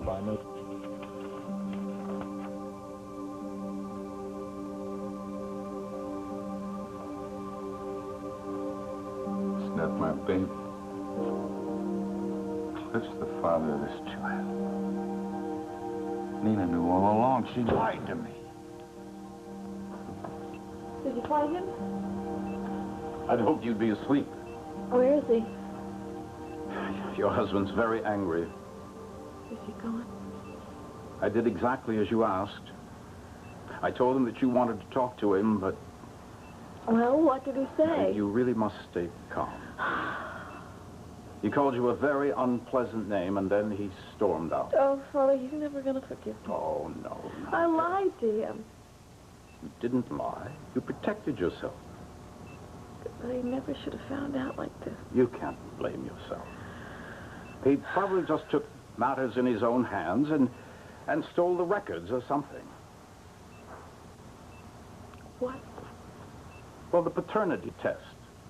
by note. It's not my baby. Cliff's the father of this child. Nina knew all along. She lied to me. Did you find him? I'd hoped you'd be asleep. Where is he? Your husband's very angry. Is he gone? I did exactly as you asked. I told him that you wanted to talk to him, but... Well, what did he say? You really must stay calm. He called you a very unpleasant name, and then he stormed out. Oh, Father, he's never going to forgive me. Oh, no. I lied to him. You didn't lie. You protected yourself. But I never should have found out like this. You can't blame yourself. He probably just took matters in his own hands and stole the records or something. What? Well, the paternity test.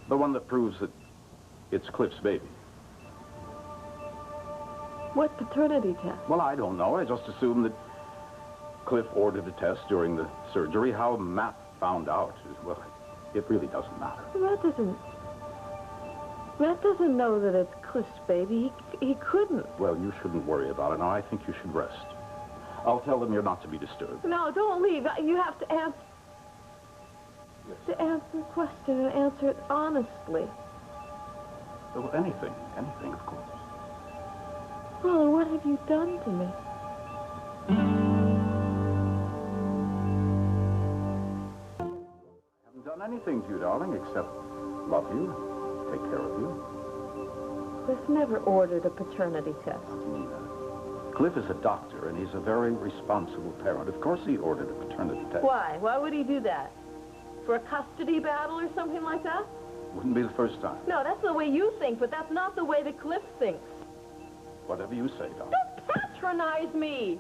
The one that proves that it's Cliff's baby. What paternity test? Well, I don't know. I just assumed that Cliff ordered a test during the surgery. How Matt found out, well, it really doesn't matter. Matt doesn't know that it's Cliff's baby. He couldn't. Well, you shouldn't worry about it. Now, I think you should rest. I'll tell them you're not to be disturbed. No, don't leave. You have to answer... Yes. To answer the question and answer it honestly. Well, anything, of course. Father, what have you done to me? I haven't done anything to you, darling, except love you, take care of you. Cliff never ordered a paternity test. Nina, Cliff is a doctor, and he's a very responsible parent. Of course he ordered a paternity test. Why? Why would he do that? For a custody battle or something like that? Wouldn't be the first time. No, that's the way you think, but that's not the way that Cliff thinks. Whatever you say, darling. Don't patronize me.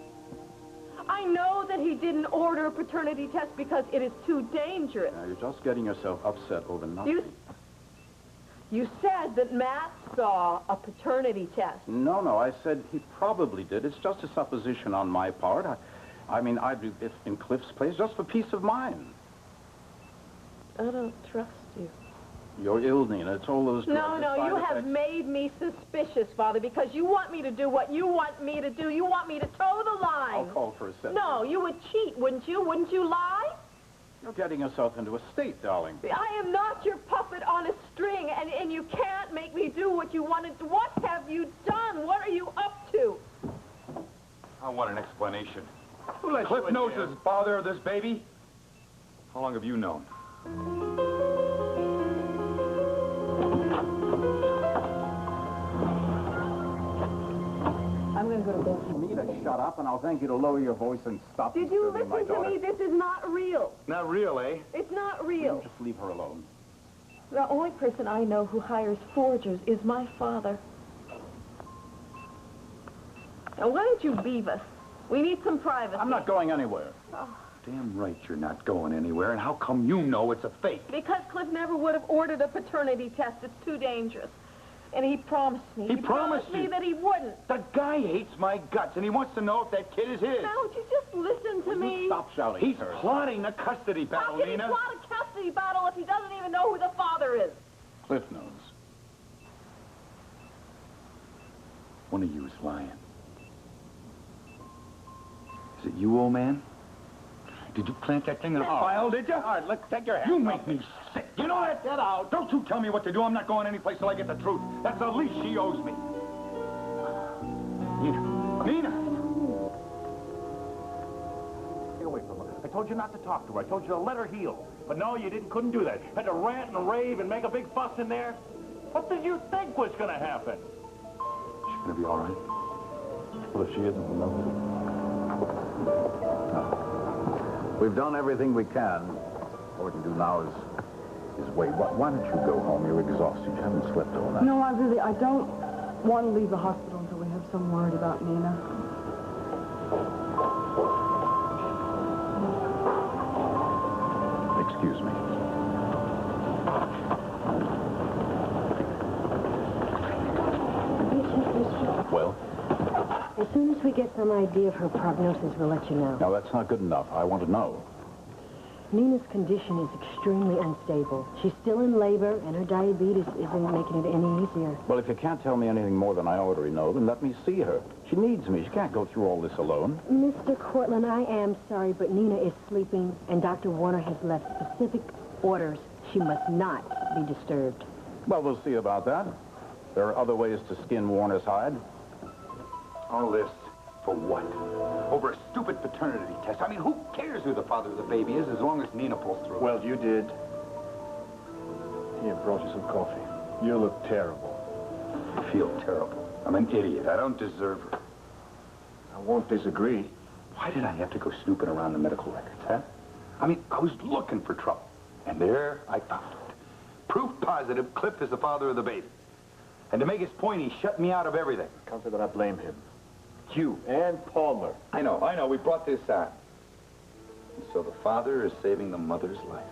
I know that he didn't order a paternity test because it is too dangerous. Now, you're just getting yourself upset over nothing. You said that Matt saw a paternity test. No, I said he probably did. It's just a supposition on my part. I mean, I'd be in Cliff's place just for peace of mind. I don't trust you. You're ill, Nina. It's all those drugs. No, you have made me suspicious, Father, because you want me to do what you want me to do. You want me to toe the line. I'll call for a sedative. No, you would cheat, wouldn't you? Wouldn't you lie? You're getting yourself into a state, darling. I am not your puppet on a string, and you can't make me do what you want to do. What have you done? What are you up to? I want an explanation. Who let Cliff you in knows here? his father of this baby? How long have you known? I'm going to go to bed. Nina, shut up, and I'll thank you to lower your voice and stop Did you disturbing my listen to daughter. me? This is not real. Not real, eh? It's not You real. just leave her alone. The only person I know who hires forgers is my father. Now, why don't you leave us? We need some privacy. I'm not going anywhere. Oh, Damn right you're not going anywhere, and how come you know it's a fake? because Cliff never would have ordered a paternity test. It's too dangerous. And he promised me. He promised me you? that he wouldn't. The guy hates my guts, and he wants to know if that kid is his. Now, would you just listen to Will me? you stop shouting He's at her? plotting the custody How battle, can he Nina. plot a custody battle if he doesn't even know who the father is? Cliff knows. One of you is lying. Is it you, old man? Did you plant that thing in the file, did you? All right, let's take your hands You off make me sick. You know that? Get out. Don't you tell me what to do. I'm not going anyplace till I get the truth. That's the least she owes me. Nina! Stay away from her. I told you not to talk to her. I told you to let her heal. But no, you couldn't do that. Had to rant and rave and make a big fuss in there. What did you think was going to happen? She's gonna be all right. Well, if she isn't, we'll know. No. We've done everything we can. All we can do now is wait. Why don't you go home? You're exhausted. You haven't slept all night. No, I don't want to leave the hospital until we have some word about Nina. Excuse me. Well? Is As soon as we get some idea of her prognosis, we'll let you know. Now, that's not good enough. I want to know. Nina's condition is extremely unstable. She's still in labor, and her diabetes isn't making it any easier. Well, if you can't tell me anything more than I already know, then let me see her. She needs me. She can't go through all this alone. Mr. Cortland, I am sorry, but Nina is sleeping, and Dr. Warner has left specific orders. She must not be disturbed. Well, we'll see about that. There are other ways to skin Warner's hide. All this for what? Over a stupid paternity test. I mean, who cares who the father of the baby is as long as Nina pulls through? Well, you did. Here, brought you some coffee. You look terrible. I feel terrible. I'm an idiot. I don't deserve her. I won't disagree. Why did I have to go snooping around the medical records, huh? I mean, I was looking for trouble. And there I found it. Proof positive Cliff is the father of the baby. And to make his point, he shut me out of everything. Can't say that I blame him. You. And Palmer. I know. We brought this on. And so the father is saving the mother's life.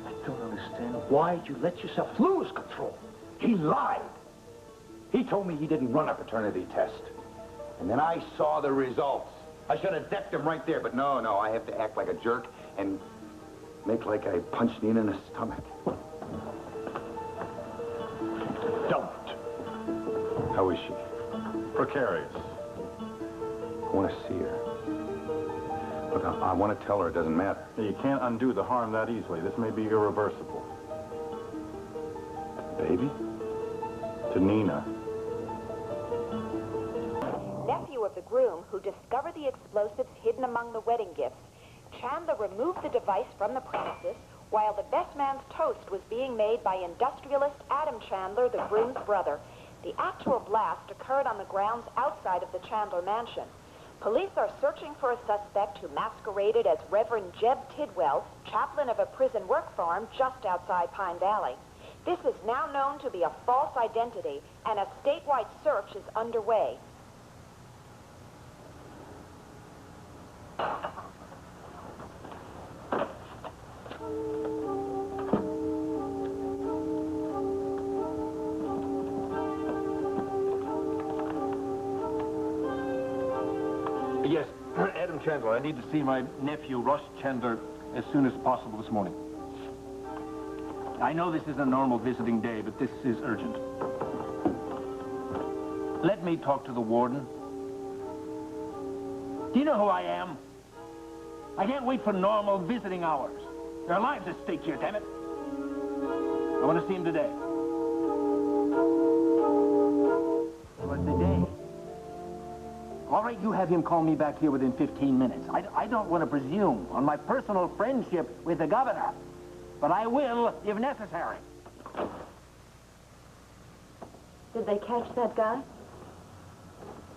I don't understand. Why did you let yourself lose control? He lied. He told me he didn't run a paternity test. And then I saw the results. I should have decked him right there, but no, I have to act like a jerk and make like I punched Nina in the stomach. Don't. How is she? Precarious. I want to see her. Look, I want to tell her it doesn't matter. You can't undo the harm that easily. This may be irreversible. Baby? To Nina. Nephew of the groom who discovered the explosives hidden among the wedding gifts, Chandler removed the device from the premises while the best man's toast was being made by industrialist Adam Chandler, the groom's brother. The actual blast occurred on the grounds outside of the Chandler mansion. Police are searching for a suspect who masqueraded as Reverend Jeb Tidwell, chaplain of a prison work farm just outside Pine Valley. This is now known to be a false identity, and a statewide search is underway. Yes, Adam Chandler. I need to see my nephew, Russ Chandler, as soon as possible this morning. I know this is a normal visiting day, but this is urgent. Let me talk to the warden. Do you know who I am? I can't wait for normal visiting hours. There are lives at stake here, damn it. I want to see him today. What's the day? All right, you have him call me back here within 15 minutes. I don't want to presume on my personal friendship with the governor, but I will if necessary. Did they catch that guy?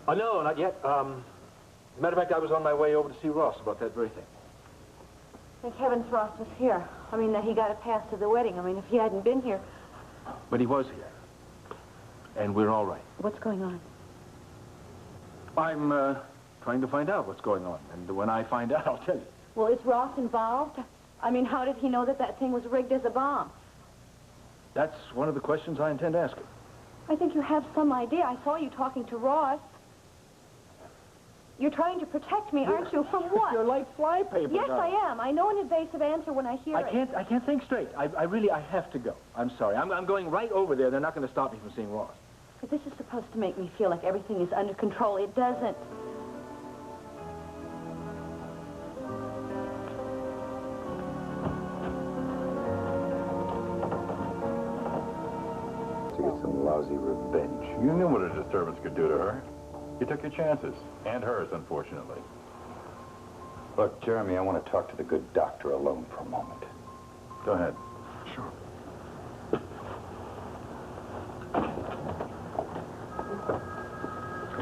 No, not yet. Matter of fact, I was on my way over to see Ross about that very thing. Thank heavens Ross was here. I mean, that he got a pass to the wedding. I mean, if he hadn't been here... But he was here. And we're all right. What's going on? I'm trying to find out what's going on. And when I find out, I'll tell you. Well, is Ross involved? I mean, how did he know that that thing was rigged as a bomb? That's one of the questions I intend asking. I think you have some idea. I saw you talking to Ross. You're trying to protect me, aren't you? From what? You're like flypaper. Yes, I am. I know an evasive answer when I hear it. I can't think straight. I have to go. I'm sorry. I'm going right over there. They're not going to stop me from seeing Ross. But this is supposed to make me feel like everything is under control. It doesn't. To get some lousy revenge. You knew what a disturbance could do to her. You took your chances. And hers, unfortunately. Look, Jeremy, I want to talk to the good doctor alone for a moment. Go ahead. Sure.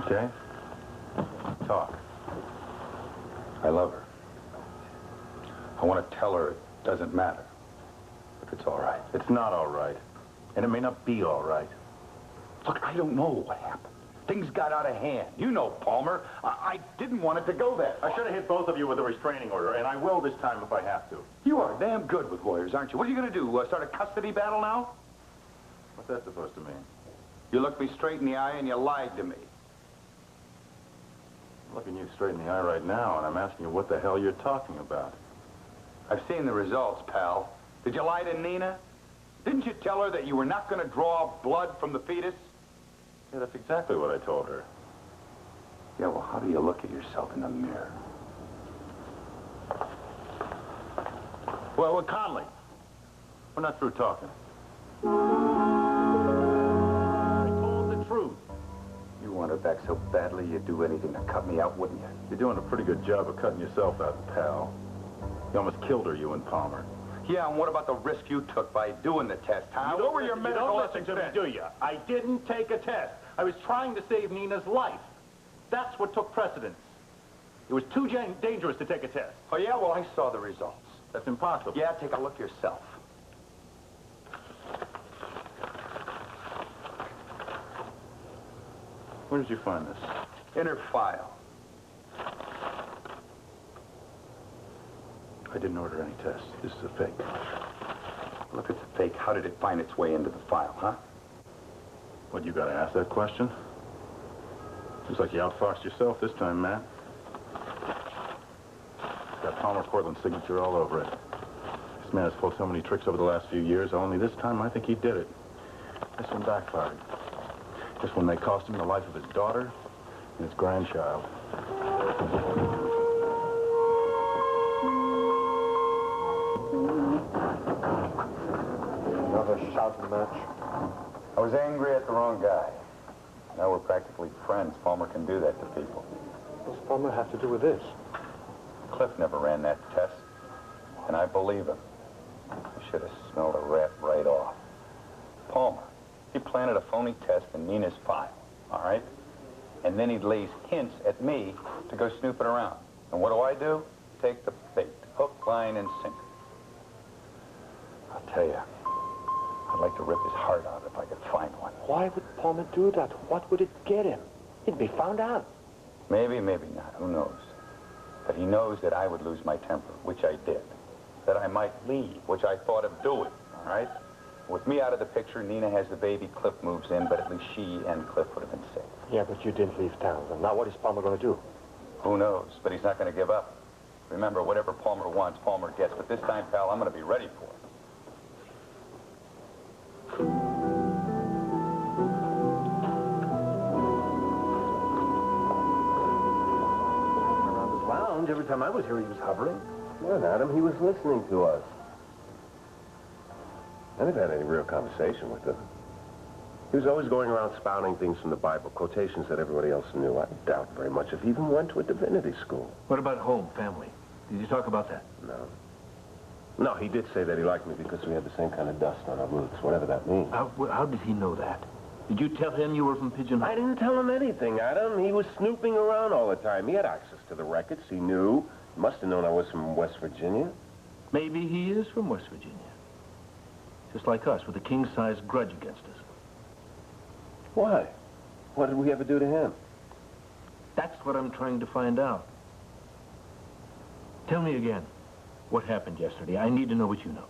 Okay? Talk. I love her. I want to tell her it doesn't matter. If it's all right. It's not all right. And it may not be all right. Look, I don't know what happened. Things got out of hand. You know, Palmer. I didn't want it to go that far. I should have hit both of you with a restraining order, and I will this time if I have to. You are damn good with lawyers, aren't you? What are you going to do? Start a custody battle now? What's that supposed to mean? You looked me straight in the eye and you lied to me. looking you straight in the eye right now, and I'm asking you what the hell you're talking about. I've seen the results, pal. Did you lie to Nina? Didn't you tell her that you were not going to draw blood from the fetus? Yeah, that's exactly what I told her. Yeah, well, how do you look at yourself in the mirror? Well, Conley, we're not through talking. I told the truth. You want her back so badly you'd do anything to cut me out, wouldn't you? You're doing a pretty good job of cutting yourself out, pal. You almost killed her, you and Palmer. Yeah, and what about the risk you took by doing the test, huh? What were your medical ethics then? Do you? I didn't take a test. I was trying to save Nina's life. That's what took precedence. It was too dangerous to take a test. Oh, yeah? Well, I saw the results. That's impossible. Yeah, take a look yourself. Where did you find this? In her file. I didn't order any tests. This is a fake. Well, if it's a fake, how did it find its way into the file, huh? What, you gotta ask that question? Looks like you outfoxed yourself this time, Matt. Got Palmer Portland's signature all over it. This man has pulled so many tricks over the last few years, only this time I think he did it. This one backfired. This one may cost him the life of his daughter and his grandchild. Another shouting match. I was angry at the wrong guy. Now we're practically friends. Palmer can do that to people. What does Palmer have to do with this? Cliff never ran that test, and I believe him. He should have smelled a rat right off. Palmer, he planted a phony test in Nina's file, all right? And then he lays hints at me to go snooping around. And what do? Take the bait. Hook, line, and sinker. I'll tell you, I'd like to rip his heart out if I could find one. Why would Palmer do that? What would it get him? He'd be found out. Maybe, maybe not. Who knows? But he knows that I would lose my temper, which I did. That I might leave, which I thought of doing, all right? With me out of the picture, Nina has the baby, Cliff moves in, but at least she and Cliff would have been safe. Yeah, but you didn't leave town. And now what is Palmer going to do? Who knows? But he's not going to give up. Remember, whatever Palmer wants, Palmer gets. But this time, pal, I'm going to be ready for it. Around his lounge. Every time I was here, he was hovering. Well, Adam, he was listening to us. I never had any real conversation with him. He was always going around spouting things from the Bible, quotations that everybody else knew. I doubt very much if he even went to a divinity school. What about home, family? Did you talk about that? No. No, he did say that he liked me because we had the same kind of dust on our roots, whatever that means. How did he know that? Did you tell him you were from Pigeon Hole? I didn't tell him anything, Adam. He was snooping around all the time. He had access to the records. He knew. He must have known I was from West Virginia. Maybe he is from West Virginia. Just like us, with a king-size grudge against us. Why? What did we ever do to him? That's what I'm trying to find out. Tell me again what happened yesterday. I need to know what you know.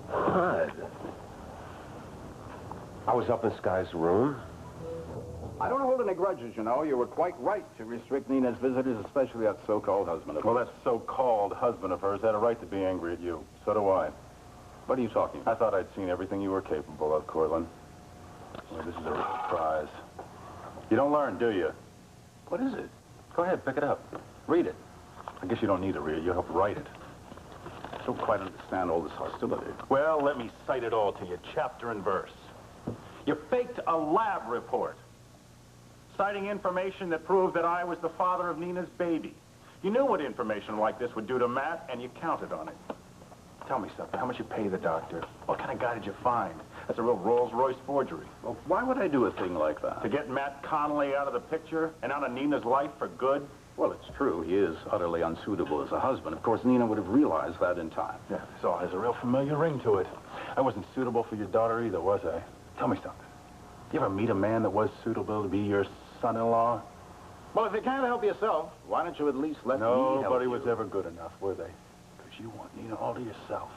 What? I was up in Sky's room. I don't hold any grudges, you know. You were quite right to restrict Nina's visitors, especially that so-called husband of hers. Well, that so-called husband of hers had a right to be angry at you. So do I. What are you talking about? I thought I'd seen everything you were capable of, Cortland. Well, this is a real prize. You don't learn, do you? What is it? Go ahead, pick it up. Read it. I guess you don't need to read it. You helped write it. I don't quite understand all this hostility. Well, let me cite it all to you, chapter and verse. You faked a lab report, citing information that proved that I was the father of Nina's baby. You knew what information like this would do to Matt, and you counted on it. Tell me something. How much you pay the doctor? What kind of guy did you find? That's a real Rolls-Royce forgery. Well, why would I do a thing like that? To get Matt Connolly out of the picture and out of Nina's life for good? Well, it's true. He is utterly unsuitable as a husband. Of course, Nina would have realized that in time. Yeah, this all has a real familiar ring to it. I wasn't suitable for your daughter either, was I? Tell me something. You ever meet a man that was suitable to be your son-in-law? Well, if you can't help yourself, why don't you at least let me help you? Nobody was ever good enough, were they? Because you want Nina all to yourself.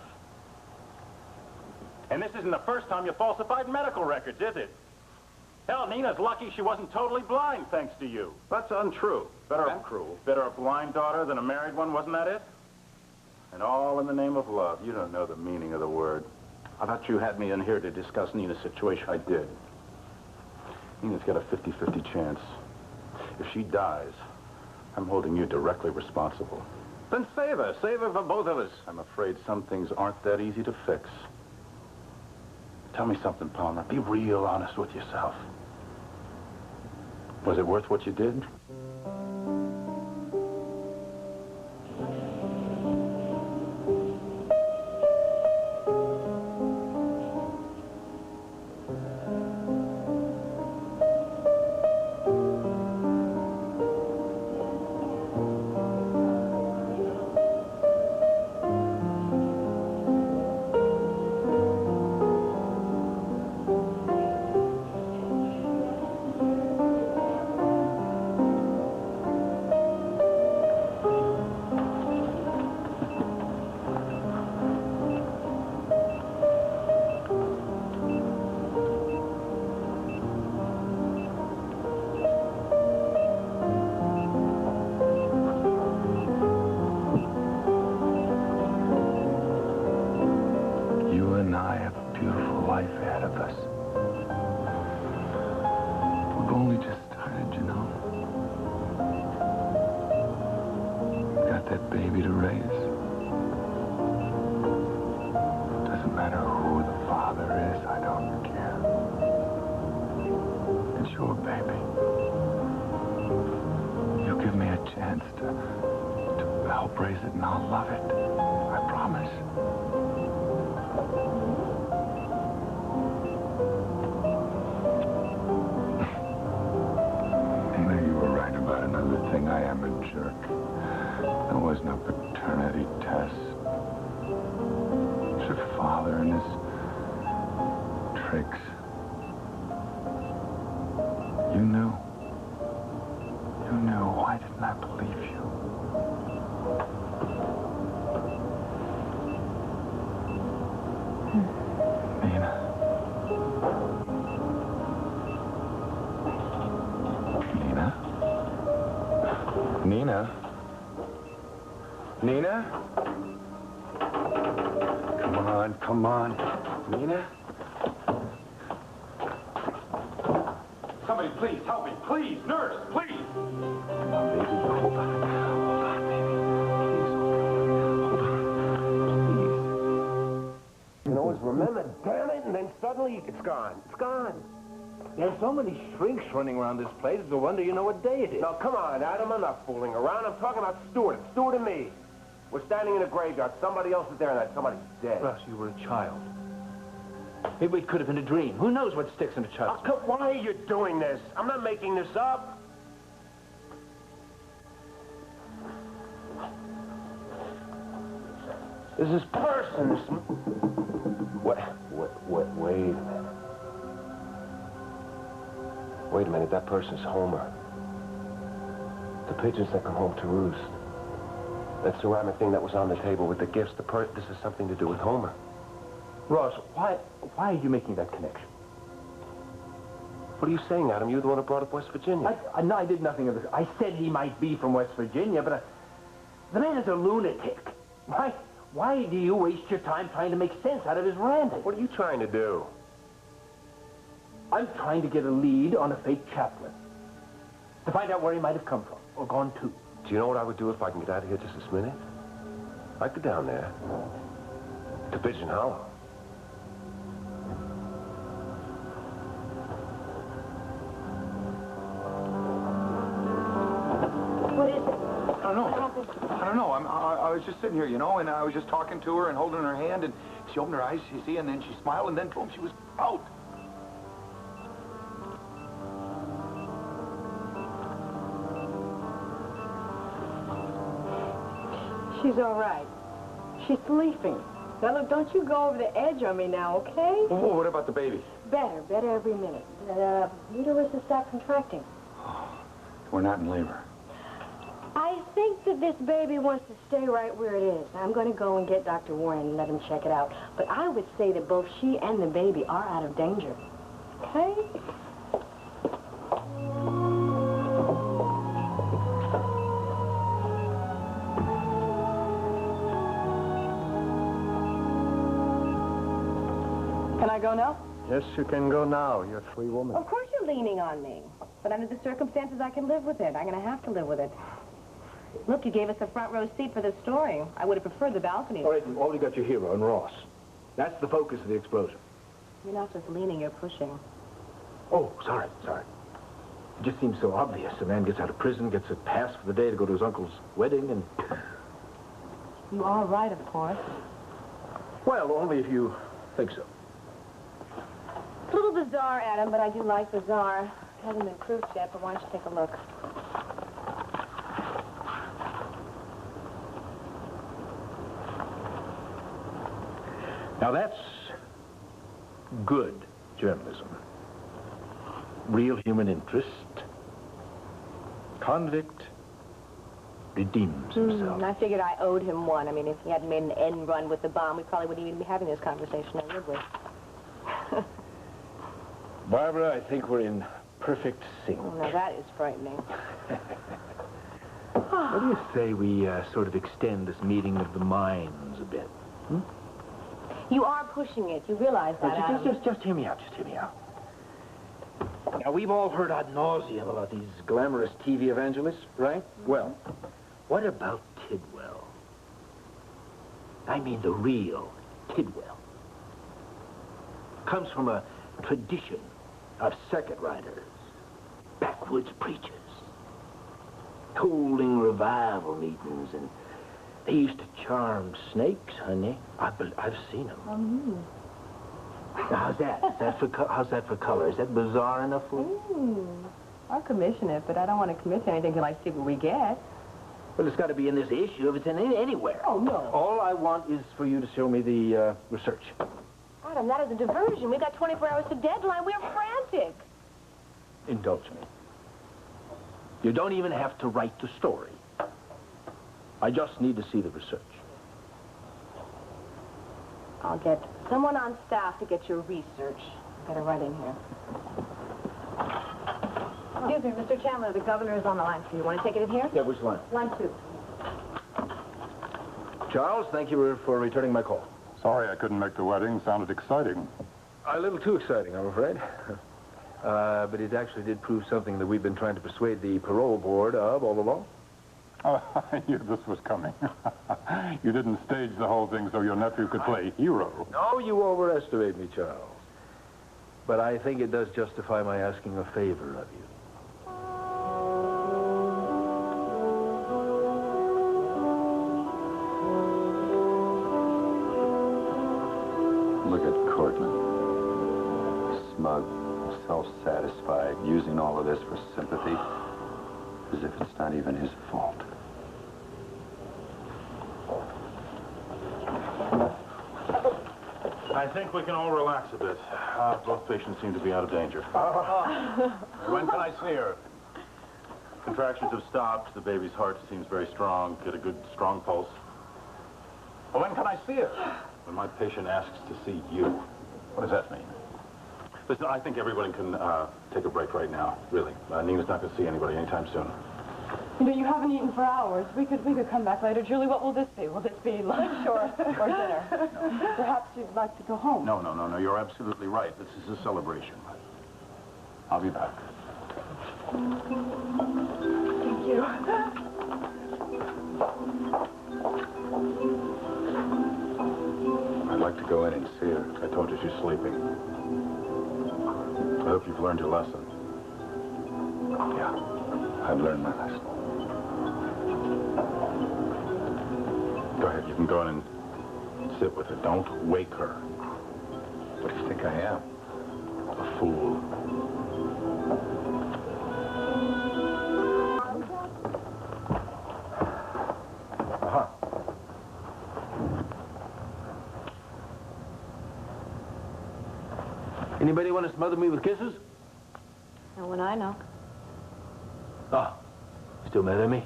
And this isn't the first time you falsified medical records, is it? Hell, Nina's lucky she wasn't totally blind thanks to you. That's untrue. Better a blind daughter than a married one, wasn't that it? And all in the name of love. You don't know the meaning of the word. I thought you had me in here to discuss Nina's situation. I did. Nina's got a 50-50 chance. If she dies, I'm holding you directly responsible. Then save her. Save her for both of us. I'm afraid some things aren't that easy to fix. Tell me something, Palmer. Be real honest with yourself. Was it worth what you did? Nina? Come on. Nina? Somebody please help me. Please, nurse, please. Come on, baby. Hold on. Hold on, baby. Please, hold on. Please. You always remember, damn it, and then suddenly it's gone. It's gone. There's so many shrinks running around this place, it's a wonder you know what day it is. Now, come on, Adam, I'm not fooling around. I'm talking about Stuart. Stuart and me. We're standing in a graveyard. Somebody else is there, and that somebody's dead. Russ, you were a child. Maybe it could have been a dream. Who knows what sticks in a child's mind? Why are you doing this? I'm not making this up. This is person. Wait a minute. Wait a minute, that person's Homer. The pigeons that come home to roost. That ceramic thing that was on the table with the gifts, this has something to do with Homer. Ross, why are you making that connection? What are you saying, Adam? You're the one who brought up West Virginia. No, I did nothing of this. I said he might be from West Virginia, but the man is a lunatic. Why do you waste your time trying to make sense out of his random? What are you trying to do? I'm trying to get a lead on a fake chaplain. To find out where he might have come from, or gone to. Do you know what I would do if I can get out of here just this minute? I'd go down there to Pigeon Hollow. What is it? I don't know. I was just sitting here, you know, and I was just talking to her and holding her hand, and she opened her eyes, you see, and then she smiled, and then boom, she was out. She's all right. She's sleeping. Now, look, don't you go over the edge on me now, okay? Well, what about the baby? Better every minute. Uterus has stopped contracting. Oh, we're not in labor. I think that this baby wants to stay right where it is. I'm going to go and get Dr. Warren and let him check it out. But I would say that both she and the baby are out of danger. Okay? Can I go now? Yes, you can go now. You're a free woman. Of course you're leaning on me. But under the circumstances, I can live with it. I'm going to have to live with it. Look, you gave us a front row seat for the story. I would have preferred the balcony. All right, you've already got your hero in Ross. That's the focus of the explosion. You're not just leaning, you're pushing. Oh, sorry. It just seems so obvious. A man gets out of prison, gets a pass for the day to go to his uncle's wedding, and... You are right, of course. Well, only if you think so. It's a little bizarre, Adam, but I do like bizarre. It hasn't been proofed yet, but why don't you take a look? Now, that's good journalism. Real human interest. Convict redeems himself. I figured I owed him one. I mean, if he hadn't made an end run with the bomb, we probably wouldn't even be having this conversation, now would we? Barbara, I think we're in perfect sync. Oh, now that is frightening. What do you say we sort of extend this meeting of the minds a bit? Hmm? You are pushing it. You realize that, Adam. Just hear me out. Now, we've all heard ad nauseum about these glamorous TV evangelists, right? Well, what about Tidwell? I mean the real Tidwell. Comes from a tradition of circuit riders, backwoods preachers, holding revival meetings, and they used to charm snakes, honey. I've seen them. How's that? How's that for color? Is that bizarre enough for you? I'll commission it, but I don't want to commit to anything till I see what we get. Well, it's got to be in this issue if it's in anywhere. Oh, no. All I want is for you to show me the research. Adam, that is a diversion. We've got 24 hours to deadline. We're frantic. Indulge me. You don't even have to write the story. I just need to see the research. I'll get someone on staff to get your research. Get it right in here. Excuse me, Mr. Chandler, the governor is on the line for you. Want to take it in here? Yeah, which line? Line 2. Charles, thank you for returning my call. Sorry I couldn't make the wedding. Sounded exciting. A little too exciting, I'm afraid. But it actually did prove something that we've been trying to persuade the parole board of all along. Oh, I knew this was coming. You didn't stage the whole thing so your nephew could play hero. No, you overestimate me, Charles. But I think it does justify my asking a favor of you. Look at Courtman. Smug, self-satisfied, using all of this for sympathy, as if it's not even his fault. I think we can all relax a bit. Both patients seem to be out of danger. When can I see her? Contractions have stopped. The baby's heart seems very strong. Get a good, strong pulse. Well, when can I see her? When my patient asks to see you. What does that mean? Listen, I think everybody can take a break right now, really. Nina's not going to see anybody anytime soon. You know, you haven't eaten for hours. We could come back later. Julie, what will this be? Will this be lunch or dinner? Perhaps you'd like to go home. No. You're absolutely right. This is a celebration. I'll be back. Thank you. I'd like to go in and see her. I told you she's sleeping. I hope you've learned your lesson. Yeah, I've learned my lesson. Go ahead, you can go in and sit with her. Don't wake her. What do you think I am? A fool. Anybody want to smother me with kisses? No one I know. Oh, still mad at me?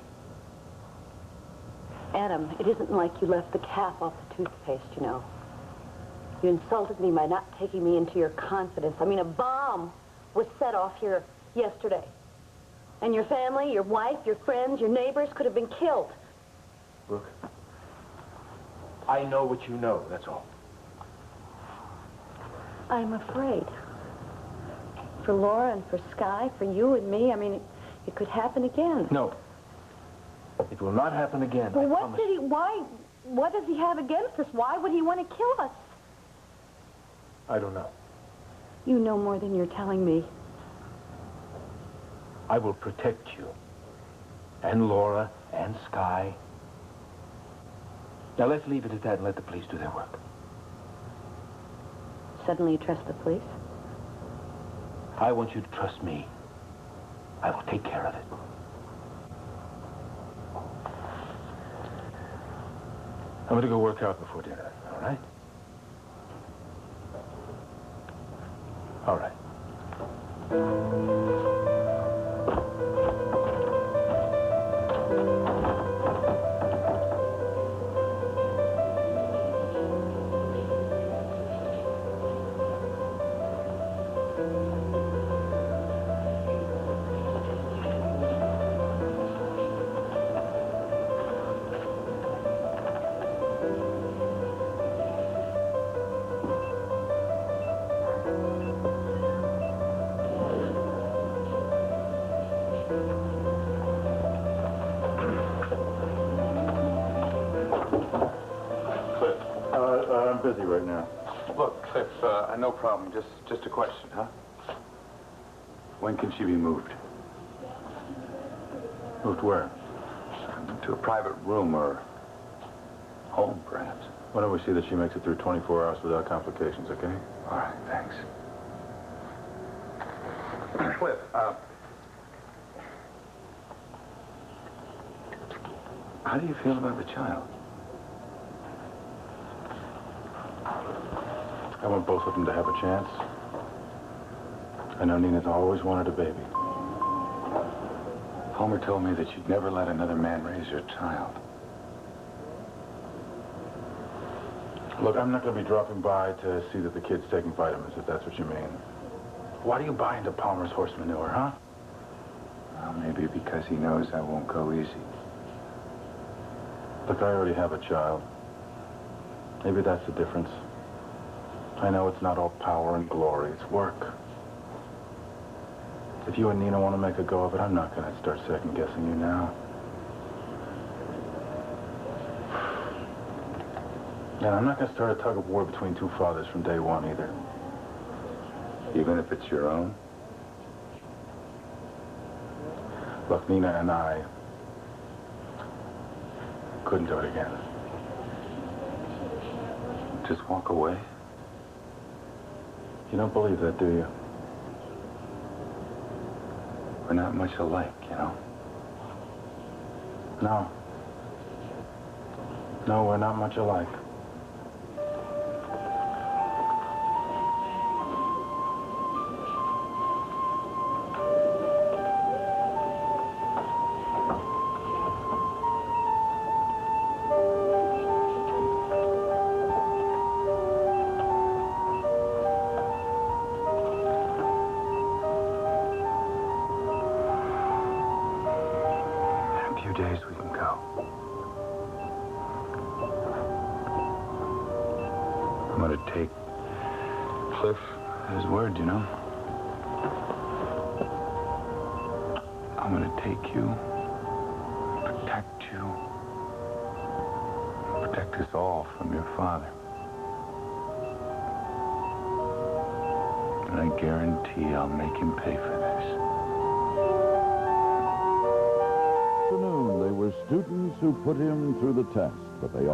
Adam, it isn't like you left the cap off the toothpaste, you know. You insulted me by not taking me into your confidence. I mean, a bomb was set off here yesterday. And your family, your wife, your friends, your neighbors could have been killed. Brooke, I know what you know, that's all. I'm afraid. For Laura and for Sky, for you and me, I mean, it could happen again. No. It will not happen again. Well, what does he have against us? Why would he want to kill us? I don't know. You know more than you're telling me. I will protect you. And Laura and Sky. Now, let's leave it at that and let the police do their work. Suddenly you trust the police? I want you to trust me. I will take care of it. I'm going to go work out before dinner, all right? All right. I'm busy right now. Look, Cliff, no problem. Just a question, huh? When can she be moved? Moved where? To a private room or home, perhaps. Why don't we see that she makes it through 24 hours without complications, okay? All right, thanks. Cliff, how do you feel about the child? I want both of them to have a chance. I know Nina's always wanted a baby. Homer told me that you'd never let another man raise your child. Look, I'm not going to be dropping by to see that the kid's taking vitamins, if that's what you mean. Why do you buy into Palmer's horse manure, huh? Well, maybe because he knows I won't go easy. Look, I already have a child. Maybe that's the difference. I know it's not all power and glory. It's work. If you and Nina want to make a go of it, I'm not going to start second-guessing you now. And I'm not going to start a tug-of-war between two fathers from day one, either. Even if it's your own? Look, Nina and I couldn't do it again. Just walk away? You don't believe that, do you? We're not much alike, you know? No. No, we're not much alike. Days we can go. I'm going to take Cliff at his word, you know. I'm going to take you, protect us all from your father. And I guarantee I'll make him pay for this. They were students who put him through the test, but they